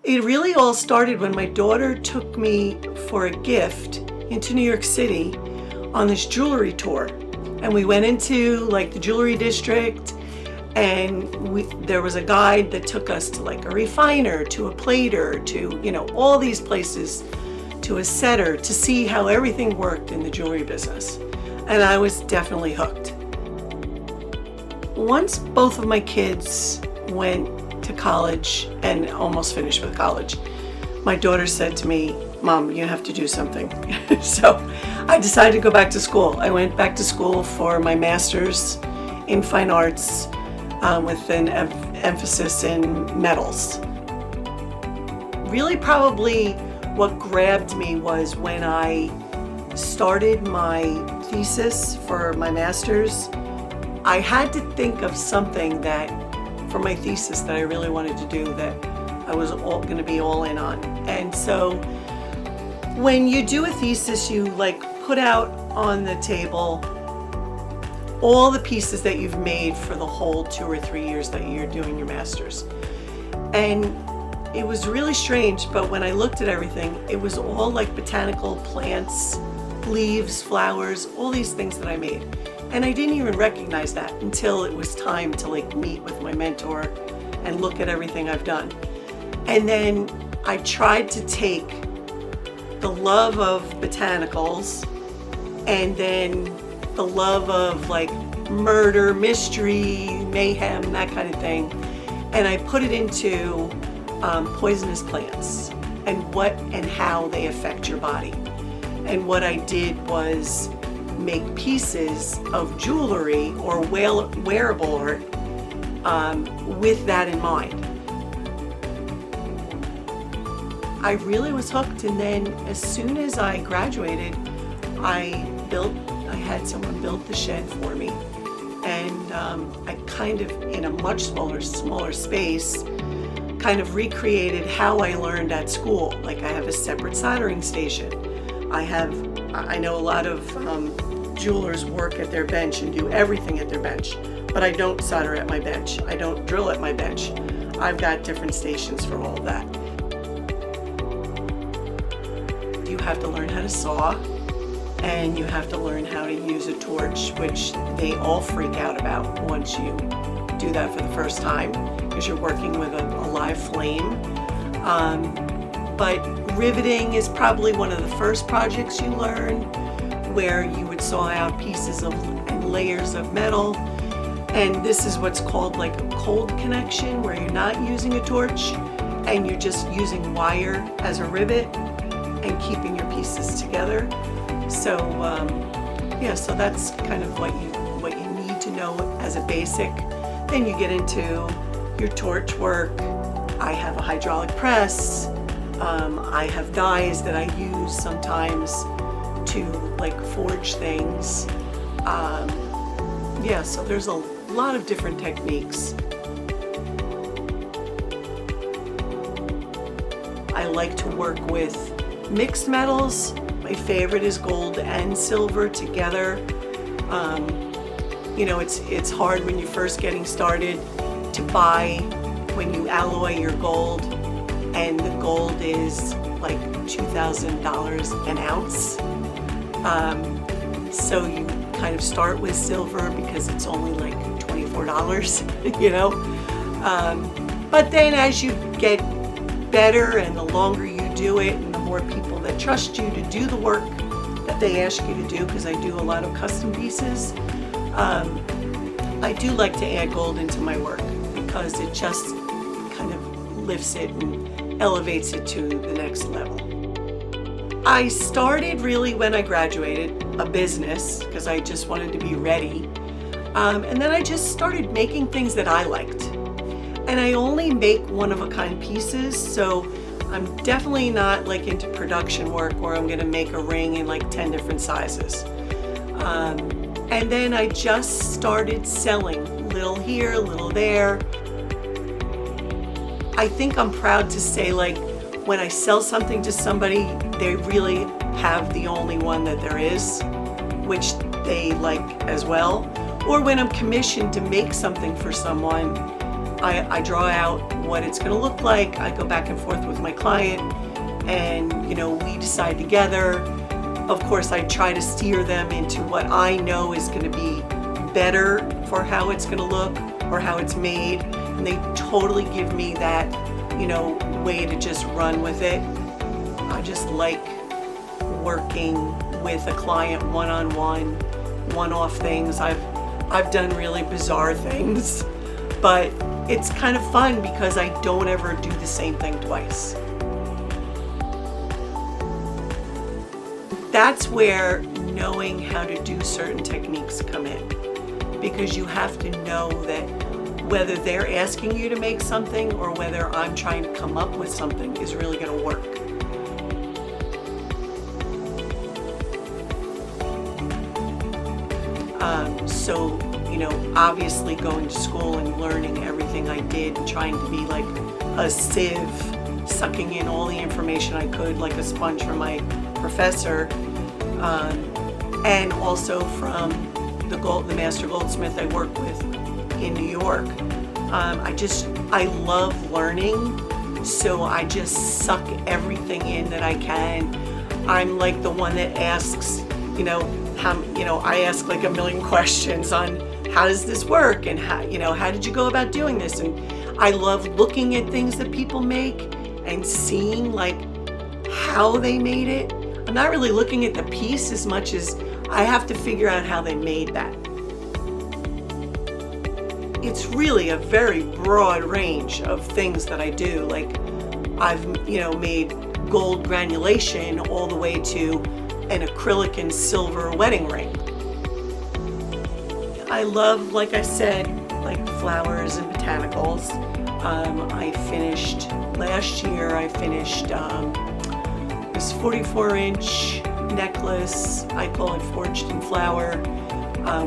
It really all started when my daughter took me for a gift into New York City on this jewelry tour. And we went into like the jewelry district, and there was a guide that took us to like a refiner, to a plater, to, all these places, to a setter, to see how everything worked in the jewelry business. And I was definitely hooked. Once both of my kids went to college and almost finished with college, my daughter said to me, "Mom, you have to do something." So I decided to go back to school. I went back to school for my master's in fine arts with an emphasis in metals. Really, probably what grabbed me was when I started my thesis for my master's. I had to think of something that, for my thesis, that I really wanted to do, that I was going to be all in on. And so when you do a thesis, you put out on the table all the pieces that you've made for the whole 2 or 3 years that you're doing your master's. And it was really strange, but when I looked at everything, it was all like botanical plants, leaves, flowers, all these things that I made. And I didn't even recognize that until it was time to meet with my mentor and look at everything I've done. And then I tried to take the love of botanicals and then the love of murder, mystery, mayhem, that kind of thing, and I put it into poisonous plants and how they affect your body. And what I did was make pieces of jewelry or wearable art with that in mind. I really was hooked, and then as soon as I graduated, I had someone build the shed for me, and I kind of, in a much smaller space, kind of recreated how I learned at school. I have a separate soldering station. I know a lot of jewelers work at their bench and do everything at their bench, but I don't solder at my bench. I don't drill at my bench. I've got different stations for all of that. You have to learn how to saw, and you have to learn how to use a torch, which they all freak out about once you do that for the first time, because you're working with a live flame. But riveting is probably one of the first projects you learn, where you would saw out pieces and layers of metal. And this is what's called a cold connection, where you're not using a torch and you're just using wire as a rivet and keeping your pieces together. So so that's kind of what you need to know as a basic. Then you get into your torch work. I have a hydraulic press. I have dies that I use sometimes to forge things. So there's a lot of different techniques. I like to work with mixed metals. My favorite is gold and silver together. It's hard when you're first getting started to buy when you alloy your gold, and the gold is $2,000 an ounce. So you kind of start with silver because it's only $24, But then as you get better and the longer you do it and the more people that trust you to do the work that they ask you to do, because I do a lot of custom pieces, I do like to add gold into my work because it just kind of lifts it and elevates it to the next level. I started really when I graduated a business because I just wanted to be ready. And then I just started making things that I liked. And I only make one-of-a-kind pieces, so I'm definitely not into production work where I'm going to make a ring in 10 different sizes. And then I just started selling, little here, little there. I think I'm proud to say, when I sell something to somebody, they really have the only one that there is, which they like as well. Or when I'm commissioned to make something for someone, I draw out what it's going to look like. I go back and forth with my client, and we decide together. Of course, I try to steer them into what I know is going to be better for how it's going to look or how it's made, and they totally give me that way to just run with it. I just like working with a client one-on-one, one-off things. I've done really bizarre things, but it's kind of fun because I don't ever do the same thing twice. That's where knowing how to do certain techniques come in, because you have to know that whether they're asking you to make something or whether I'm trying to come up with something is really going to work. So, obviously going to school and learning everything I did and trying to be like a sieve, sucking in all the information I could like a sponge from my professor, and also from the master goldsmith I work with in New York. I love learning, so I just suck everything in that I can. I'm like the one that asks, I ask like a million questions on how does this work, and how did you go about doing this? And I love looking at things that people make and seeing like how they made it. I'm not really looking at the piece as much as I have to figure out how they made that. It's really a very broad range of things that I do. Like I've made gold granulation all the way to an acrylic and silver wedding ring. I love, like I said, like flowers and botanicals. Last year I finished this 44-inch necklace. I call it Forged in Flower,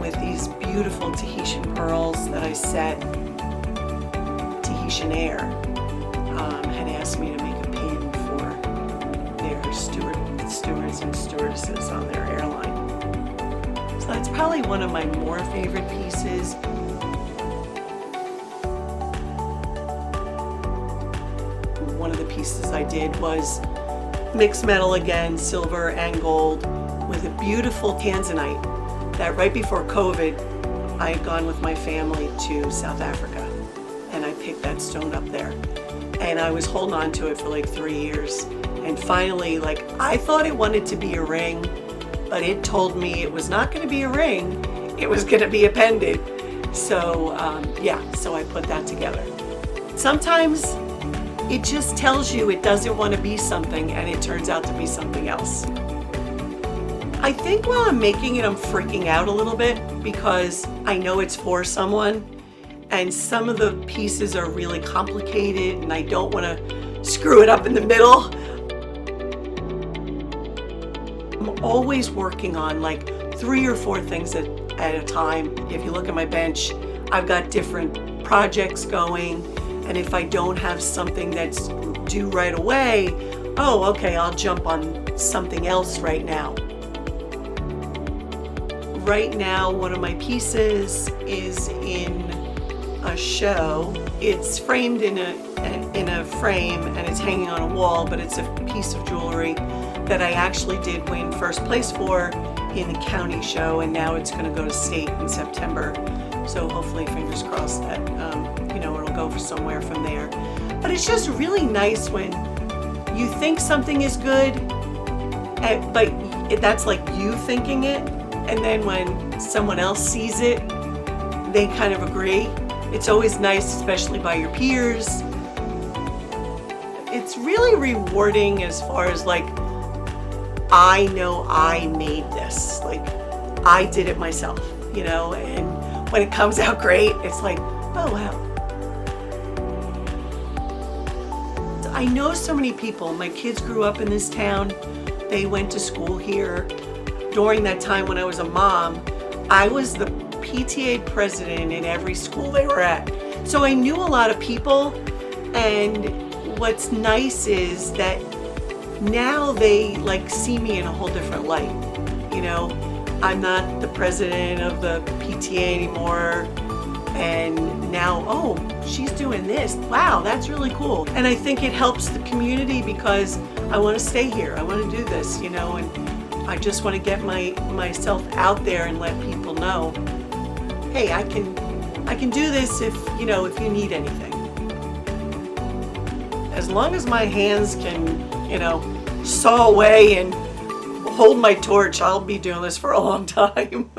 with these beautiful Tahitian pearls that I set. Tahitian Air had asked me to make a pin for their stewards and stewardesses on their airline. So that's probably one of my more favorite pieces. One of the pieces I did was mixed metal again, silver and gold, with a beautiful tanzanite that right before COVID, I had gone with my family to South Africa, and I picked that stone up there. And I was holding on to it for like 3 years. And finally, I thought it wanted to be a ring, but it told me it was not going to be a ring, it was going to be a pendant. So so I put that together. Sometimes it just tells you it doesn't want to be something, and it turns out to be something else. I think while I'm making it, I'm freaking out a little bit because I know it's for someone, and some of the pieces are really complicated, and I don't want to screw it up in the middle. I'm always working on 3 or 4 things at a time. If you look at my bench, I've got different projects going, and if I don't have something that's due right away, okay, I'll jump on something else right now. Right now, one of my pieces is in a show. It's framed in a frame, and it's hanging on a wall, but it's a piece of jewelry that I actually did win first place for in the county show, and now it's going to go to state in September. So hopefully, fingers crossed that it'll go for somewhere from there. But it's just really nice when you think something is good, but that's like you thinking it, and then when someone else sees it, they kind of agree. It's always nice, especially by your peers. It's really rewarding as far as I know I made this. I did it myself, and when it comes out great, it's like, oh wow. I know so many people. My kids grew up in this town. They went to school here. During that time when I was a mom, I was the PTA president in every school they were at. So I knew a lot of people, and what's nice is that now they see me in a whole different light. I'm not the president of the PTA anymore, And now, oh, she's doing this. Wow, that's really cool. And I think it helps the community because I want to stay here. I want to do this, and I just want to get myself out there and let people know, hey, I can do this if you need anything. As long as my hands can, saw away and hold my torch, I'll be doing this for a long time.